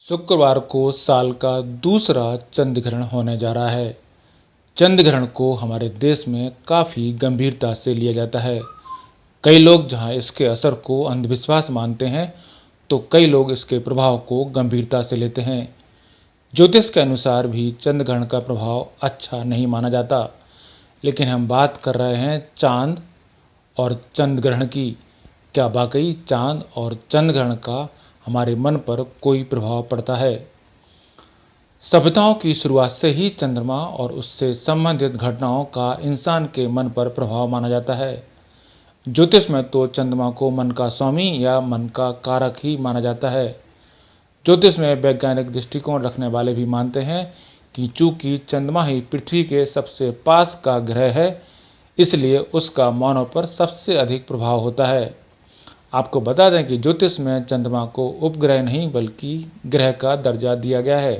शुक्रवार को साल का दूसरा चंद्र ग्रहण होने जा रहा है। चंद्र ग्रहण को हमारे देश में काफ़ी गंभीरता से लिया जाता है। कई लोग जहां इसके असर को अंधविश्वास मानते हैं, तो कई लोग इसके प्रभाव को गंभीरता से लेते हैं। ज्योतिष के अनुसार भी चंद्र ग्रहण का प्रभाव अच्छा नहीं माना जाता, लेकिन हम बात कर रहे हैं चांद और चंद्र ग्रहण की। क्या वाकई चांद और चंद्र ग्रहण का हमारे मन पर कोई प्रभाव पड़ता है? सभ्यताओं की शुरुआत से ही चंद्रमा और उससे संबंधित घटनाओं का इंसान के मन पर प्रभाव माना जाता है। ज्योतिष में तो चंद्रमा को मन का स्वामी या मन का कारक ही माना जाता है। ज्योतिष में वैज्ञानिक दृष्टिकोण रखने वाले भी मानते हैं कि चूंकि चंद्रमा ही पृथ्वी के सबसे पास का ग्रह है, इसलिए उसका मानव पर सबसे अधिक प्रभाव होता है। आपको बता दें कि ज्योतिष में चंद्रमा को उपग्रह नहीं बल्कि ग्रह का दर्जा दिया गया है।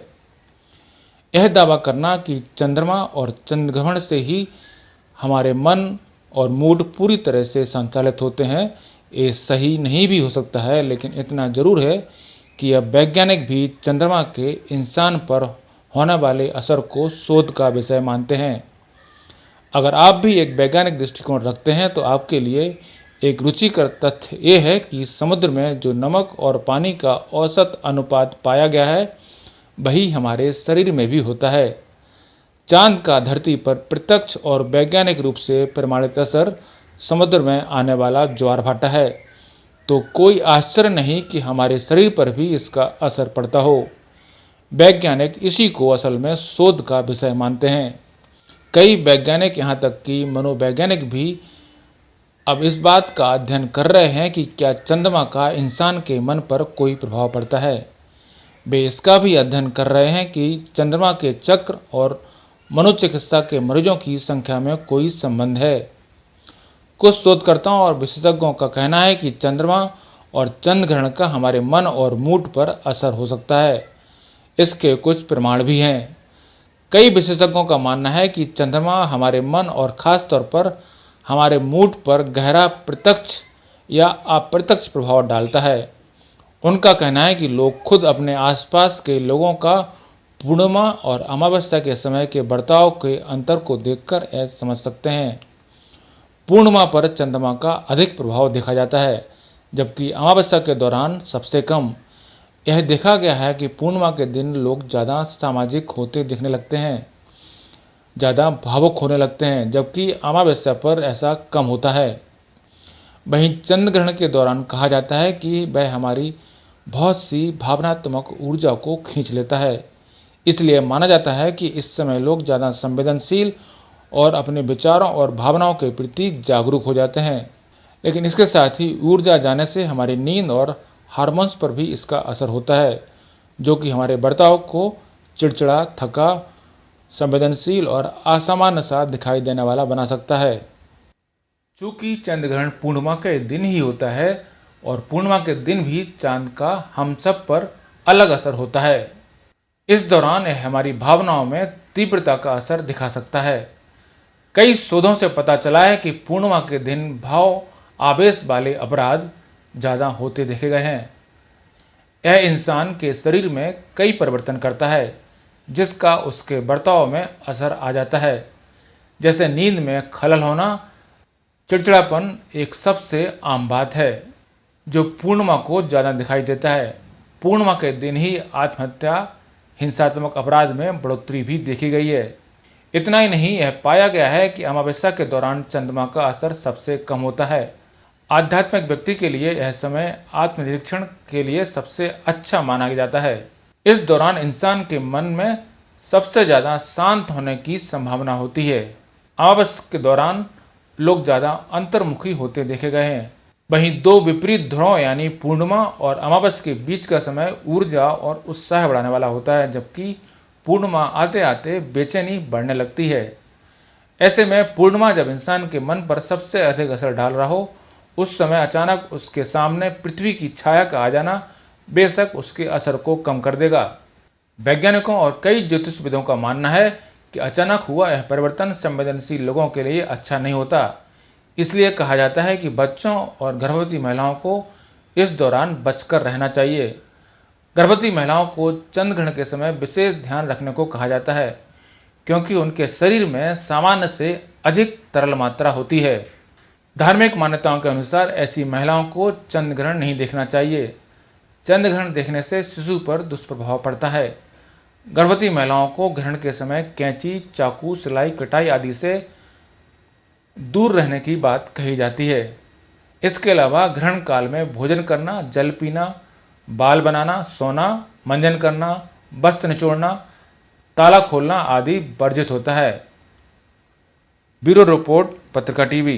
यह दावा करना कि चंद्रमा और चंद्रग्रहण से ही हमारे मन और मूड पूरी तरह से संचालित होते हैं, ये सही नहीं भी हो सकता है, लेकिन इतना जरूर है कि अब वैज्ञानिक भी चंद्रमा के इंसान पर होने वाले असर को शोध का विषय मानते हैं। अगर आप भी एक वैज्ञानिक दृष्टिकोण रखते हैं, तो आपके लिए एक रुचिकर तथ्य ये है कि समुद्र में जो नमक और पानी का औसत अनुपात पाया गया है, वही हमारे शरीर में भी होता है। चांद का धरती पर प्रत्यक्ष और वैज्ञानिक रूप से प्रमाणित असर समुद्र में आने वाला ज्वार भाटा है, तो कोई आश्चर्य नहीं कि हमारे शरीर पर भी इसका असर पड़ता हो। वैज्ञानिक इसी को असल में शोध का विषय मानते हैं। कई वैज्ञानिक, यहाँ तक कि मनोवैज्ञानिक भी अब इस बात का अध्ययन कर रहे हैं कि क्या चंद्रमा का इंसान के मन पर कोई प्रभाव पड़ता है। वे इसका भी अध्ययन कर रहे हैं कि चंद्रमा के चक्र और मनोचिकित्सा के मरीजों की संख्या में कोई संबंध है। कुछ शोधकर्ताओं और विशेषज्ञों का कहना है कि चंद्रमा और चंद्र ग्रहण का हमारे मन और मूड पर असर हो सकता है। इसके कुछ प्रमाण भी हैं। कई विशेषज्ञों का मानना है कि चंद्रमा हमारे मन और खास तौर पर हमारे मूड पर गहरा प्रत्यक्ष या अप्रत्यक्ष प्रभाव डालता है। उनका कहना है कि लोग खुद अपने आसपास के लोगों का पूर्णिमा और अमावस्या के समय के बर्ताव के अंतर को देखकर ऐसा समझ सकते हैं। पूर्णिमा पर चंद्रमा का अधिक प्रभाव देखा जाता है, जबकि अमावस्या के दौरान सबसे कम। यह देखा गया है कि पूर्णिमा के दिन लोग ज़्यादा सामाजिक होते दिखने लगते हैं, ज़्यादा भावुक होने लगते हैं, जबकि अमावस्या पर ऐसा कम होता है। वहीं चंद्र ग्रहण के दौरान कहा जाता है कि वह हमारी बहुत सी भावनात्मक ऊर्जा को खींच लेता है। इसलिए माना जाता है कि इस समय लोग ज़्यादा संवेदनशील और अपने विचारों और भावनाओं के प्रति जागरूक हो जाते हैं। लेकिन इसके साथ ही ऊर्जा जाने से हमारी नींद और हार्मोन्स पर भी इसका असर होता है, जो कि हमारे बर्ताव को चिड़चिड़ा, थका, संवेदनशील और असामान्य सा दिखाई देने वाला बना सकता है। चूंकि चंद्र ग्रहण पूर्णिमा के दिन ही होता है और पूर्णिमा के दिन भी चांद का हम सब पर अलग असर होता है, इस दौरान यह हमारी भावनाओं में तीव्रता का असर दिखा सकता है। कई शोधों से पता चला है कि पूर्णिमा के दिन भाव आवेश वाले अपराध ज़्यादा होते देखे गए हैं। यह इंसान के शरीर में कई परिवर्तन करता है, जिसका उसके बर्ताव में असर आ जाता है। जैसे नींद में खलल होना, चिड़चिड़ापन एक सबसे आम बात है, जो पूर्णिमा को ज़्यादा दिखाई देता है। पूर्णिमा के दिन ही आत्महत्या, हिंसात्मक अपराध में बढ़ोतरी भी देखी गई है। इतना ही नहीं, यह पाया गया है कि अमावस्या के दौरान चंद्रमा का असर सबसे कम होता है। आध्यात्मिक व्यक्ति के लिए यह समय आत्मनिरीक्षण के लिए सबसे अच्छा माना जाता है। इस दौरान इंसान के मन में सबसे ज़्यादा शांत होने की संभावना होती है। अमावस्या के दौरान लोग ज़्यादा अंतर्मुखी होते देखे गए हैं। वहीं दो विपरीत ध्रुवों यानी पूर्णिमा और अमावस्या के बीच का समय ऊर्जा और उत्साह बढ़ाने वाला होता है, जबकि पूर्णिमा आते आते बेचैनी बढ़ने लगती है। ऐसे में पूर्णिमा जब इंसान के मन पर सबसे अधिक असर डाल रहा हो, उस समय अचानक उसके सामने पृथ्वी की छाया का आ जाना बेशक उसके असर को कम कर देगा। वैज्ञानिकों और कई ज्योतिषविदों का मानना है कि अचानक हुआ यह परिवर्तन संवेदनशील लोगों के लिए अच्छा नहीं होता। इसलिए कहा जाता है कि बच्चों और गर्भवती महिलाओं को इस दौरान बचकर रहना चाहिए। गर्भवती महिलाओं को चंद्र ग्रहण के समय विशेष ध्यान रखने को कहा जाता है, क्योंकि उनके शरीर में सामान्य से अधिक तरल मात्रा होती है। धार्मिक मान्यताओं के अनुसार ऐसी महिलाओं को चंद्र ग्रहण नहीं देखना चाहिए। चंद्र ग्रहण देखने से शिशु पर दुष्प्रभाव पड़ता है। गर्भवती महिलाओं को ग्रहण के समय कैंची, चाकू, सिलाई, कटाई आदि से दूर रहने की बात कही जाती है। इसके अलावा ग्रहण काल में भोजन करना, जल पीना, बाल बनाना, सोना, मंजन करना, वस्त्र निचोड़ना, ताला खोलना आदि वर्जित होता है। ब्यूरो रिपोर्ट, पत्रिका टीवी।